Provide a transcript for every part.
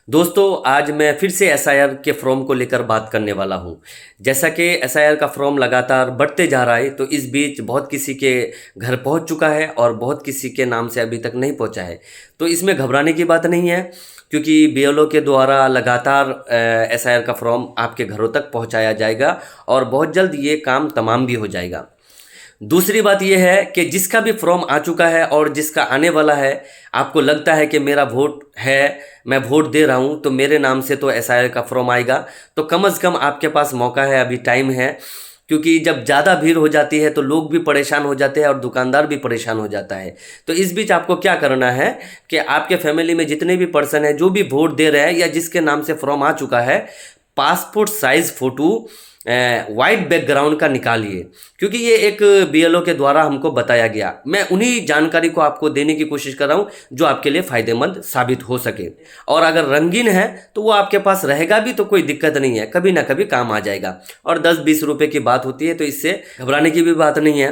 दोस्तों आज मैं फिर से एसआईआर के फॉर्म को लेकर बात करने वाला हूं। जैसा कि एसआईआर का फॉर्म लगातार बढ़ते जा रहा है, तो इस बीच बहुत किसी के घर पहुंच चुका है और बहुत किसी के नाम से अभी तक नहीं पहुंचा है। तो इसमें घबराने की बात नहीं है, क्योंकि बीएलओ के द्वारा लगातार एसआईआर का फॉर्म आपके घरों तक पहुंचाया जाएगा और बहुत जल्द ये काम तमाम भी हो जाएगा। दूसरी बात यह है कि जिसका भी फॉर्म आ चुका है और जिसका आने वाला है, आपको लगता है कि मेरा वोट है, मैं वोट दे रहा हूं, तो मेरे नाम से तो एसआईआर का फॉर्म आएगा। तो कम से कम आपके पास मौका है, अभी टाइम है। क्योंकि जब ज़्यादा भीड़ हो जाती है तो लोग भी परेशान हो जाते हैं और दुकानदार भी परेशान हो जाता है। तो इस बीच आपको क्या करना है कि आपके फैमिली में जितने भी पर्सन हैं जो भी वोट दे रहे हैं या जिसके नाम से फॉर्म आ चुका है, passport size photo white background का निकालिए। क्योंकि ये एक बीएलओ के द्वारा हमको बताया गया, मैं उन्हीं जानकारी को आपको देने की कोशिश कर रहा हूँ जो आपके लिए फ़ायदेमंद साबित हो सके। और अगर रंगीन है तो वो आपके पास रहेगा भी, तो कोई दिक्कत नहीं है, कभी ना कभी काम आ जाएगा। और 10-20 रुपए की बात होती है, तो इससे घबराने की भी बात नहीं है।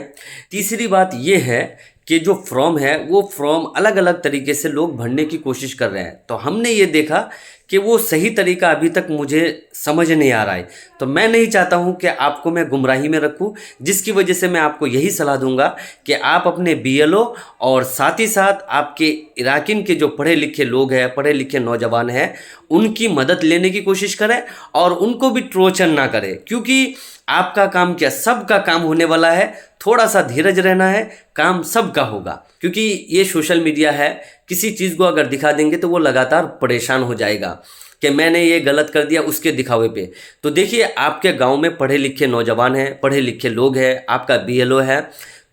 तीसरी बात ये है कि जो फॉर्म है वो फॉर्म अलग अलग तरीके से लोग भरने की कोशिश कर रहे हैं। तो हमने ये देखा कि वो सही तरीका अभी तक मुझे समझ नहीं आ रहा है। तो मैं नहीं चाहता हूं कि आपको मैं गुमराही में रखूं, जिसकी वजह से मैं आपको यही सलाह दूंगा कि आप अपने बीएलओ और साथ ही साथ आपके इलाकिन के जो पढ़े लिखे लोग हैं, पढ़े लिखे नौजवान हैं, उनकी मदद लेने की कोशिश करें और उनको भी ट्रोचन ना करें। क्योंकि आपका काम क्या, सबका काम होने वाला है। थोड़ा सा धीरज रहना है, काम सबका होगा। क्योंकि ये सोशल मीडिया है, किसी चीज़ को अगर दिखा देंगे तो वो लगातार परेशान हो जाएगा कि मैंने ये गलत कर दिया उसके दिखावे पे। तो देखिए, आपके गांव में पढ़े लिखे नौजवान हैं, पढ़े लिखे लोग हैं, आपका बीएलओ है,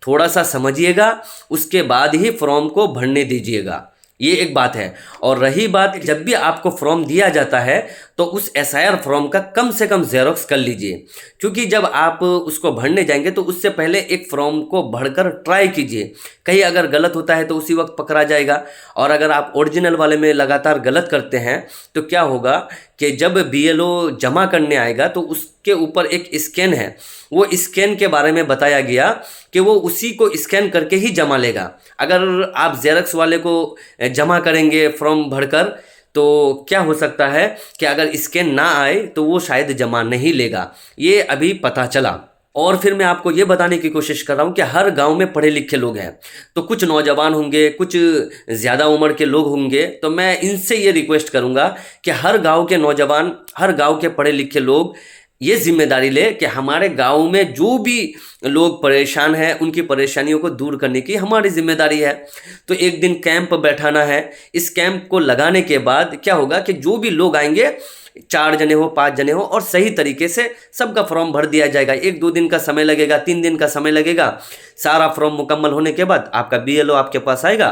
थोड़ा सा समझिएगा, उसके बाद ही फॉर्म को भरने दीजिएगा। ये एक बात है। और रही बात, जब भी आपको फॉर्म दिया जाता है तो उस एसआईआर फॉर्म का कम से कम जेरोक्स कर लीजिए। क्योंकि जब आप उसको भरने जाएंगे तो उससे पहले एक फॉर्म को भरकर ट्राई कीजिए, कहीं अगर गलत होता है तो उसी वक्त पकड़ा जाएगा। और अगर आप ओरिजिनल वाले में लगातार गलत करते हैं तो क्या होगा कि जब बीएलओ जमा करने आएगा तो उसके ऊपर एक स्कैन है, वो स्कैन के बारे में बताया गया कि वो उसी को स्कैन करके ही जमा लेगा। अगर आप जेरक्स वाले को जमा करेंगे फॉर्म भरकर, तो क्या हो सकता है कि अगर स्कैन ना आए तो वो शायद जमा नहीं लेगा। ये अभी पता चला। और फिर मैं आपको ये बताने की कोशिश कर रहा हूँ कि हर गांव में पढ़े लिखे लोग हैं, तो कुछ नौजवान होंगे, कुछ ज़्यादा उम्र के लोग होंगे। तो मैं इनसे ये रिक्वेस्ट करूँगा कि हर गांव के नौजवान, हर गांव के पढ़े लिखे लोग ये जिम्मेदारी ले कि हमारे गांव में जो भी लोग परेशान हैं उनकी परेशानियों को दूर करने की हमारी जिम्मेदारी है। तो एक दिन कैंप बैठाना है। इस कैंप को लगाने के बाद क्या होगा कि जो भी लोग आएंगे, 4 जने हो, 5 जने हो, और सही तरीके से सबका फॉर्म भर दिया जाएगा। 1-2 दिन का समय लगेगा, 3 दिन का समय लगेगा। सारा फॉर्म मुकम्मल होने के बाद आपका बीएलओ आपके पास आएगा,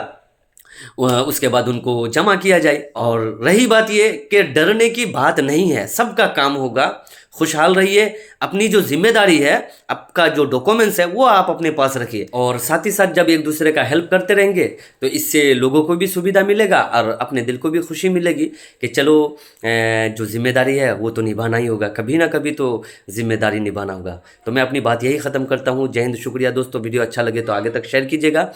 उसके बाद उनको जमा किया जाए। और रही बात ये कि डरने की बात नहीं है, सबका काम होगा। खुशहाल रहिए, अपनी जो जिम्मेदारी है, आपका जो डॉक्यूमेंट्स है वो आप अपने पास रखिए। और साथ ही साथ जब एक दूसरे का हेल्प करते रहेंगे तो इससे लोगों को भी सुविधा मिलेगा और अपने दिल को भी खुशी मिलेगी कि चलो जो जिम्मेदारी है वो तो निभाना ही होगा, कभी ना कभी तो जिम्मेदारी निभाना होगा। तो मैं अपनी बात यही ख़त्म करता हूँ। जय हिंद, शुक्रिया दोस्तों। वीडियो अच्छा लगे तो आगे तक शेयर कीजिएगा।